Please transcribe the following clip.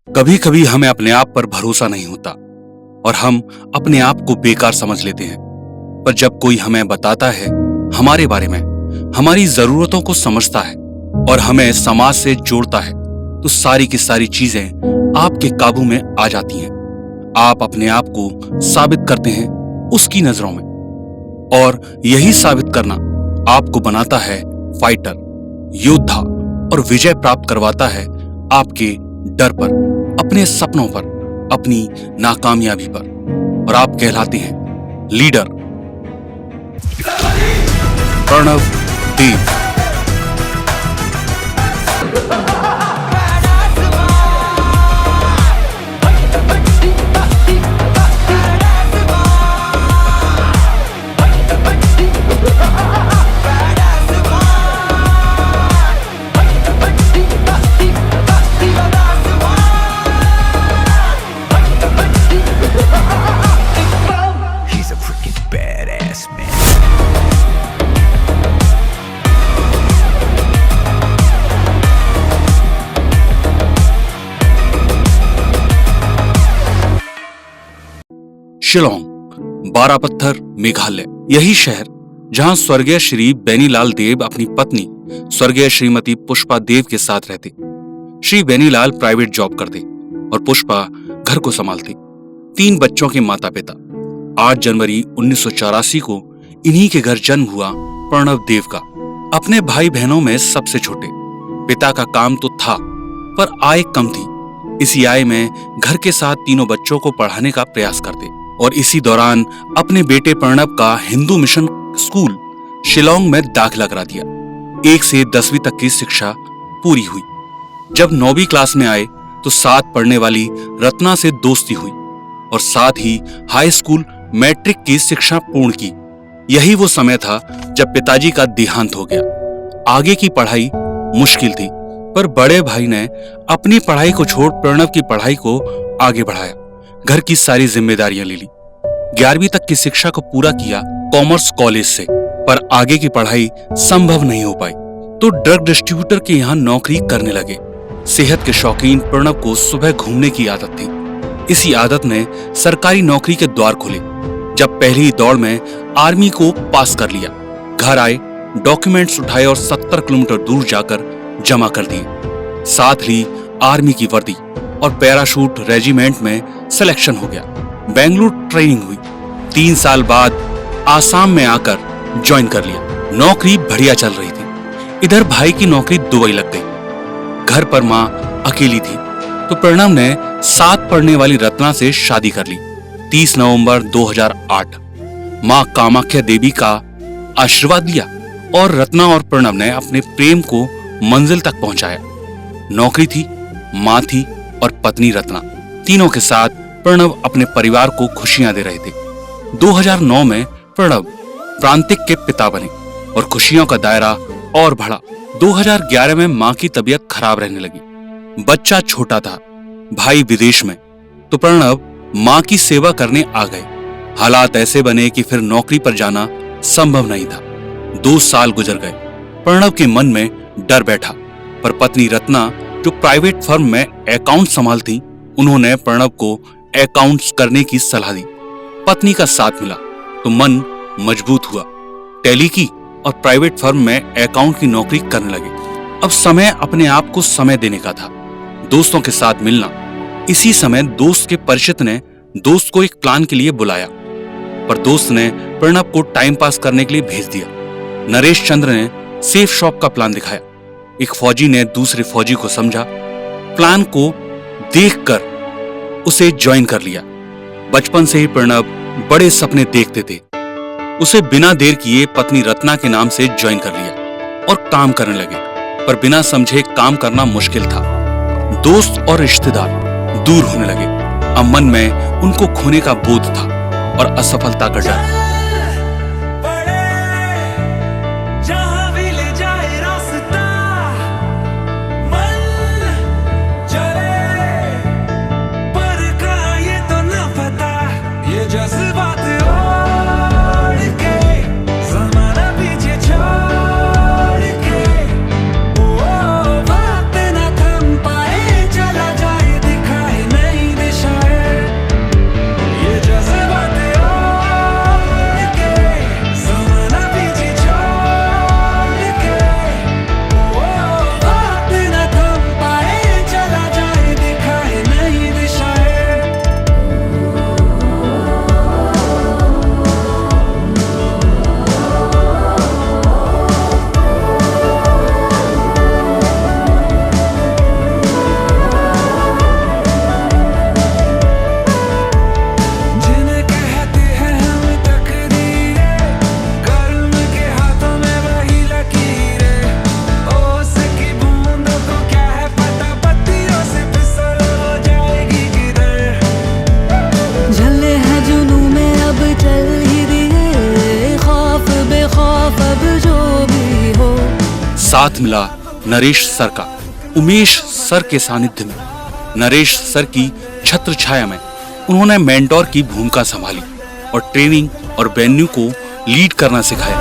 कभी कभी हमें अपने आप पर भरोसा नहीं होता और हम अपने आप को बेकार समझ लेते हैं। पर जब कोई हमें बताता है हमारे बारे में, हमारी जरूरतों को समझता है और हमें समाज से जोड़ता है, तो सारी की सारी चीजें आपके काबू में आ जाती हैं। आप अपने आप को साबित करते हैं उसकी नजरों में, और यही साबित करना आपको बनाता है फाइटर, योद्धा, और विजय प्राप्त करवाता है आपके डर पर, अपने सपनों पर, अपनी नाकामयाबी पर, और आप कहलाते हैं लीडर। प्रणव देव। शिलोंग, बारापत्थर, मेघालय, यही शहर जहां स्वर्गीय श्री बेनीलाल देव अपनी पत्नी स्वर्गीय श्रीमती पुष्पा देव के साथ रहते। श्री बेनीलाल प्राइवेट जॉब करते और पुष्पा घर को संभालती। 3 बच्चों के माता पिता। 8 जनवरी 1984 को इन्हीं के घर जन्म हुआ प्रणव देव का। अपने भाई बहनों में सबसे छोटे। पिता का काम तो था, पर आय कम थी। इसी आय में घर के साथ तीनों बच्चों को पढ़ाने का प्रयास करते और इसी दौरान अपने बेटे प्रणव का हिंदू मिशन स्कूल शिलोंग में दाखिला करा दिया। 1 से 10वीं तक की शिक्षा पूरी हुई। जब 9वीं क्लास में आए तो साथ पढ़ने वाली रत्ना से दोस्ती हुई और साथ ही हाई स्कूल मैट्रिक की शिक्षा पूर्ण की। यही वो समय था जब पिताजी का देहांत हो गया। आगे की पढ़ाई मुश्किल थी, पर बड़े भाई ने अपनी पढ़ाई को छोड़ प्रणव की पढ़ाई को आगे बढ़ाया। घर की सारी जिम्मेदारियां ले ली। 11वीं तक की शिक्षा को पूरा किया कॉमर्स कॉलेज से, पर आगे की पढ़ाई संभव नहीं हो पाई तो ड्रग डिस्ट्रीब्यूटर के यहाँ नौकरी करने लगे। सेहत के शौकीन प्रणव को सुबह घूमने की आदत थी। इसी आदत ने सरकारी नौकरी के द्वार खोले जब पहली दौड़ में आर्मी को पास कर लिया। घर आए, डॉक्यूमेंट्स उठाए और 70 किलोमीटर दूर जाकर जमा कर दिए। साथ ली आर्मी की वर्दी और पैराशूट रेजिमेंट में सिलेक्शन हो गया। बेंगलुरु ट्रेनिंग हुई। 3 साल बाद आसाम में आकर ज्वाइन कर लिया। नौकरी बढ़िया चल रही थी। इधर भाई की नौकरी दुबई लग गई। घर पर माँ अकेली थी तो प्रणव ने साथ पढ़ने वाली रत्ना से शादी कर ली। 30 नवंबर 2008 माँ कामाख्या देवी का आशीर्वाद लिया और रत्ना और प्रणव ने अपने प्रेम को मंजिल तक पहुंचाया। नौकरी थी, माँ थी और पत्नी रत्ना। तीनों के साथ प्रणव अपने परिवार को खुशियां दे रहे थे। 2009 में प्रणव प्रांतिक के पिता बने और खुशियों का दायरा और बढ़ा। 2011 में मां की तबीयत खराब रहने लगी। बच्चा छोटा था, भाई विदेश में, तो प्रणव मां की सेवा करने आ गए। हालात ऐसे बने कि फिर नौकरी पर जाना संभव नहीं था। 2 साल गुजर गए। प्रणव के मन में डर बैठा, पर पत्नी रत्ना जो प्राइवेट फर्म में अकाउंट संभालती, उन्होंने प्रणव को अकाउंट्स करने की सलाह दी। पत्नी का साथ मिला तो मन मजबूत हुआ। टैली की और प्राइवेट फर्म में अकाउंट की नौकरी करने लगे। अब समय अपने आप को समय देने का था, दोस्तों के साथ मिलना। इसी समय दोस्त के परिचित ने दोस्त को एक प्लान के लिए बुलाया, पर दोस्त ने प्रणव को टाइम पास करने के लिए भेज दिया। नरेश चंद्र ने सेफ शॉप का प्लान दिखाया। एक फौजी ने दूसरे फौजी को समझा। प्लान को देखकर उसे ज्वाइन कर लिया। बचपन से ही प्रणव बड़े सपने देखते थे। उसे बिना देर किए पत्नी रत्ना के नाम से ज्वाइन कर लिया और काम करने लगे, पर बिना समझे काम करना मुश्किल था। दोस्त और रिश्तेदार दूर होने लगे। अब मन में उनको खोने का बोध था और असफलता का डर। साथ मिला नरेश सर का। उमेश सर के सानिध्य में, नरेश सर की छत्र छाया में उन्होंने मेंटोर की भूमिका संभाली और ट्रेनिंग और वेन्यू को लीड करना सिखाया।